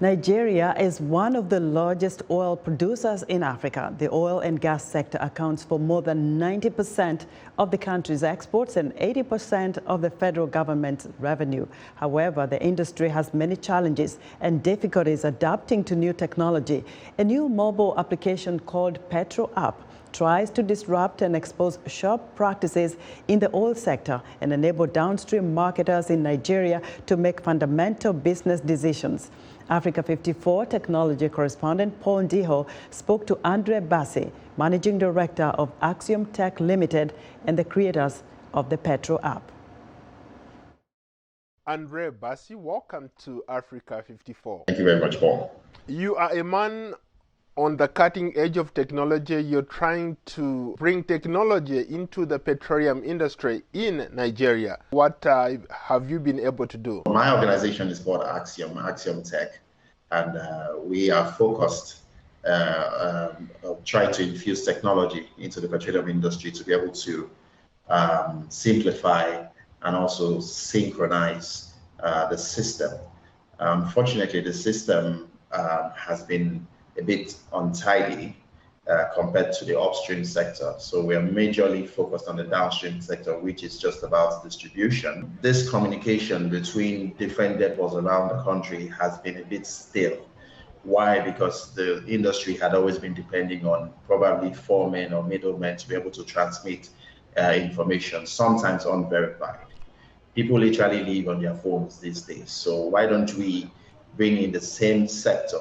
Nigeria is one of the largest oil producers in Africa. The oil and gas sector accounts for more than 90% of the country's exports and 80% of the federal government's revenue. However, the industry has many challenges and difficulties adapting to new technology. A new mobile application called Petro App tries to disrupt and expose sharp practices in the oil sector and enable downstream marketers in Nigeria to make fundamental business decisions. Africa 54 Technology Correspondent Paul Ndiho spoke to Andre Bassey, Managing Director of Axiom Tech Ltd and the creators of the Petro App. Andre Bassey, welcome to Africa 54. Thank you very much, Paul. You are a man on the cutting edge of technology. You're trying to bring technology into the petroleum industry in Nigeria. What have you been able to do? My organization is called Axiom Tech, and we are focused trying to infuse technology into the petroleum industry to be able to simplify and also synchronize the system. Unfortunately, the system has been a bit untidy compared to the upstream sector. So we are majorly focused on the downstream sector, which is just about distribution. This communication between different depots around the country has been a bit stale. Why? Because the industry had always been depending on probably foremen or middlemen to be able to transmit information, sometimes unverified. People literally live on their phones these days. So why don't we bring in the same sector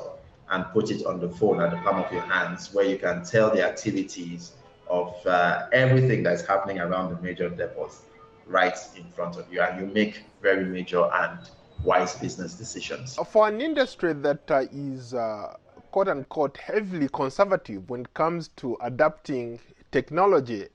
and put it on the phone at the palm of your hands, where you can tell the activities of everything that's happening around the major depots right in front of you, and you make very major and wise business decisions. For an industry that is quote unquote heavily conservative when it comes to adapting technology,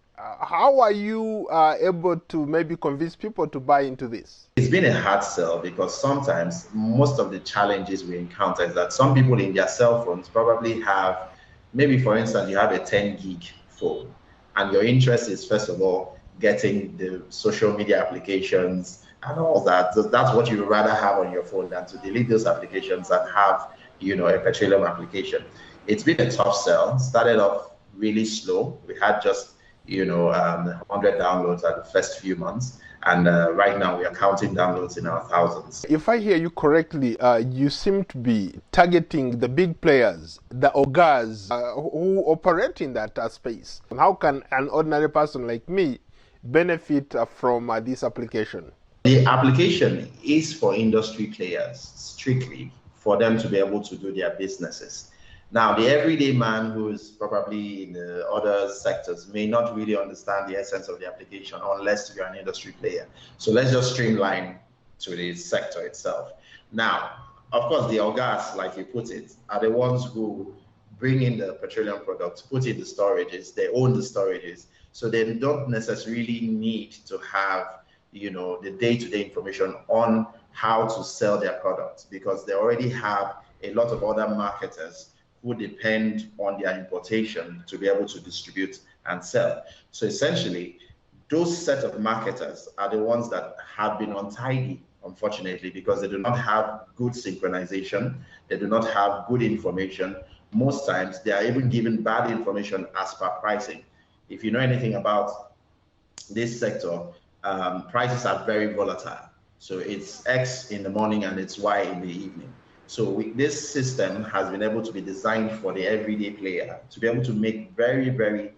how are you able to maybe convince people to buy into this? It's been a hard sell because sometimes most of the challenges we encounter is that some people in their cell phones probably have, maybe for instance, you have a 10 gig phone and your interest is first of all getting the social media applications and all that. So that's what you would rather have on your phone than to delete those applications and have, a petroleum application. It's been a tough sell. Started off really slow. We had just 100 downloads at the first few months, and right now we are counting downloads in our thousands. If I hear you correctly, you seem to be targeting the big players, the ogas who operate in that space. How can an ordinary person like me benefit from this application? The application is for industry players, strictly for them to be able to do their businesses. Now, the everyday man who is probably in the other sectors may not really understand the essence of the application unless you're an industry player. So let's just streamline to the sector itself. Now, of course, the ogas, like you put it, are the ones who bring in the petroleum products, put in the storages, they own the storages. So they don't necessarily need to have, the day-to-day information on how to sell their products, because they already have a lot of other marketers who depend on their importation to be able to distribute and sell. So essentially, those set of marketers are the ones that have been untidy, unfortunately, because they do not have good synchronization, they do not have good information. Most times, they are even given bad information as per pricing. If you know anything about this sector, prices are very volatile. So it's X in the morning and it's Y in the evening. So this system has been able to be designed for the everyday player to be able to make very, very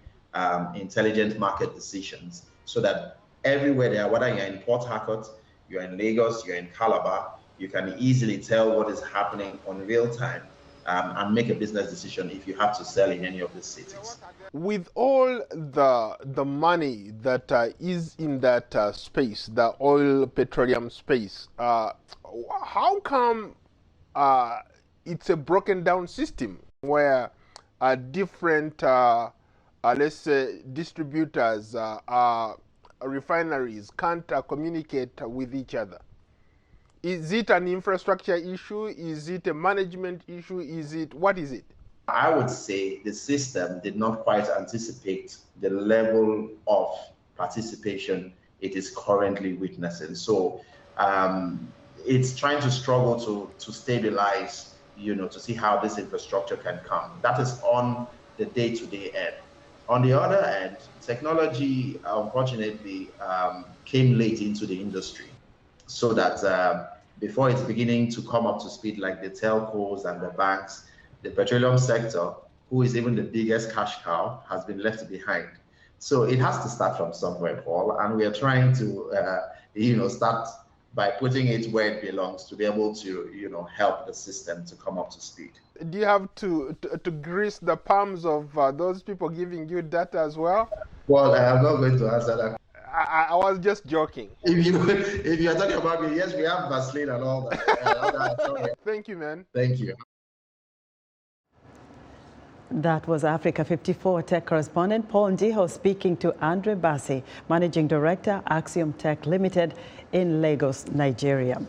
intelligent market decisions, so that everywhere they are, whether you're in Port Harcourt, you're in Lagos, you're in Calabar, you can easily tell what is happening on real time and make a business decision if you have to sell in any of the cities. With all the money that is in that space, the oil petroleum space, how come it's a broken down system where different, let's say, distributors, refineries can't communicate with each other? Is it an infrastructure issue? Is it a management issue? What is it? I would say the system did not quite anticipate the level of participation it is currently witnessing. So it's trying to struggle to stabilize, to see how this infrastructure can come. That is on the day-to-day end. On the other end, technology, unfortunately, came late into the industry, so that before it's beginning to come up to speed, like the telcos and the banks, the petroleum sector, who is even the biggest cash cow, has been left behind. So it has to start from somewhere, Paul, and we are trying to, start by putting it where it belongs to be able to, help the system to come up to speed. Do you have to grease the palms of those people giving you data as well? Well, I'm not going to answer that. I was just joking. If you're talking about me, yes, we have Vaseline and all that. Thank you, man. Thank you. That was Africa 54 Tech Correspondent Paul Ndiho speaking to Andre Bassey, Managing Director, Axiom Tech Ltd in Lagos, Nigeria.